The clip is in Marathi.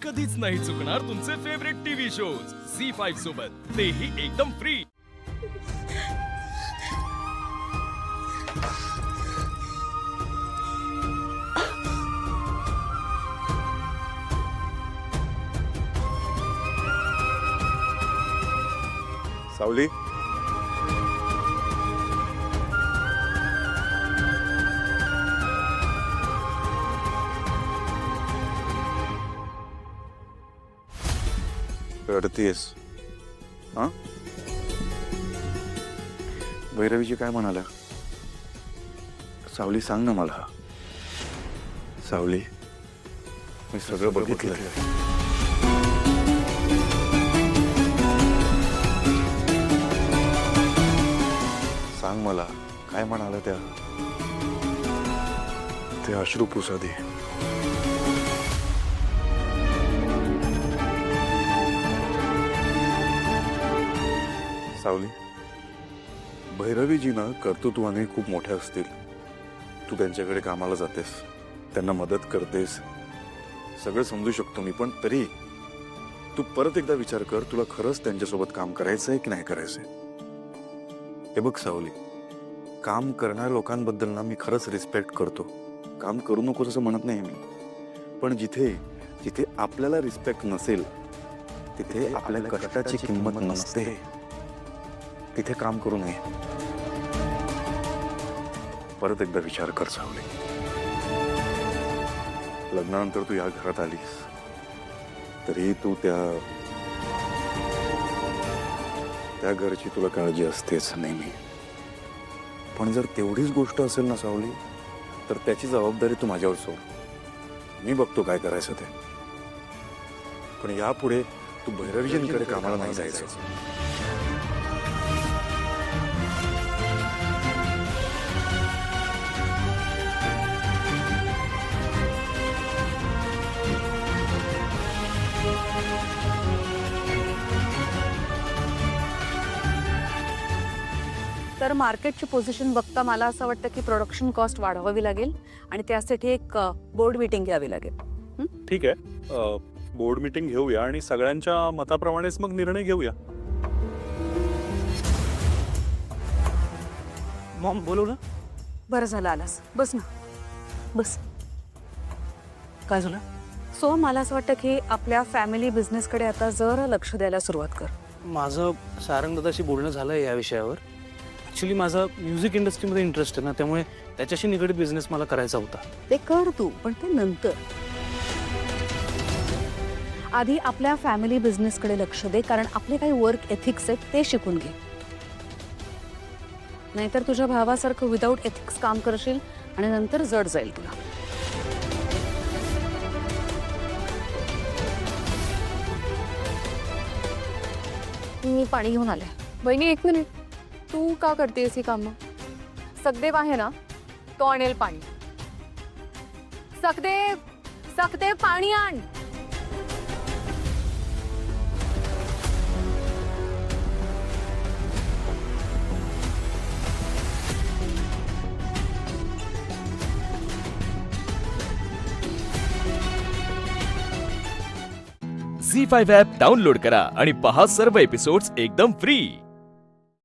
कधीच नाही चुकणार तुमचे फेवरेट टीव्ही शोज झी5 सोबत, तेही एकदम फ्री। सावली, रडतीयस? हा, भैरवीजी काय म्हणाला? सावली सांग ना मला। सावली, मी सगळं बघितलं। सांग मला काय म्हणाला त्या? ते अश्रू पुसा दे। सावली, भैरवीजीनं कर्तृत्वाने खूप मोठे असतील, तू त्यांच्याकडे कामाला जातेस, त्यांना मदत करतेस, सगळं समजू शकतो मी, पण तरी तू परत एकदा विचार कर, तुला खरंच त्यांच्यासोबत काम करायचंय की नाही करायचंय? हे बघ सावली, काम करणाऱ्या लोकांबद्दल ना मी खरंच रिस्पेक्ट करतो, काम करू नको असं म्हणत नाही मी, पण जिथे जिथे आपल्याला रिस्पेक्ट नसेल, तिथे आपल्या कष्टाची किंमत नसते, तिथे काम करू नये। परत एकदा विचार कर सावली, लग्नानंतर तू या घरात आलीस तरी तू त्या घरची तुला काळजी असतेच नेहमी, पण जर तेवढीच गोष्ट असेल ना सावली, तर त्याची जबाबदारी तू माझ्यावर सोड, मी बघतो काय करायचं ते, पण यापुढे तू भैरवीजींकडे कामाला नाही जायचं। तर मार्केटची पोझिशन बघता मला असं वाटतं की प्रोडक्शन कॉस्ट वाढवावी लागेल आणि त्यासाठी एक बोर्ड मीटिंग घ्यावी लागेल। ठीक आहे, बोर्ड मीटिंग घेऊया आणि सगळ्यांच्या मताप्रमाणेच मग निर्णय घेऊया। मॉम बोलवलं? बरं झालं आलास, बस ना, बस। काय झालं? सो मला असं वाटतं की आपल्या फॅमिली बिझनेसकडे आता जरा लक्ष द्यायला सुरुवात कर। माझं सारंगदादाशी बोलणं झालं या विषयावर। ॲक्च्युली माझा म्युझिक इंडस्ट्रीमध्ये इंटरेस्ट आहे ना, त्यामुळे त्याच्याशी निगडीत बिझनेस मला करायचा होता। ते कर तू, पण ते नंतर। आधी आपल्या फॅमिली बिझनेसकडे लक्ष दे, कारण आपले काही वर्क एथिक्स आहेत ते शिकून घे, नाहीतर तुझ्या भावासारखं विदाऊट एथिक्स काम करशील आणि नंतर जड जाईल तुला। मी पाणी घेऊन आले। बहिणी एक मिनिट, तू का करतेस ही कामं? सखदेव आहे ना, तो आणेल पाणी। सखदेव, सखदेव पाणी आण। झी5 ॲप डाउनलोड करा आणि पहा सर्व एपिसोड्स एकदम फ्री।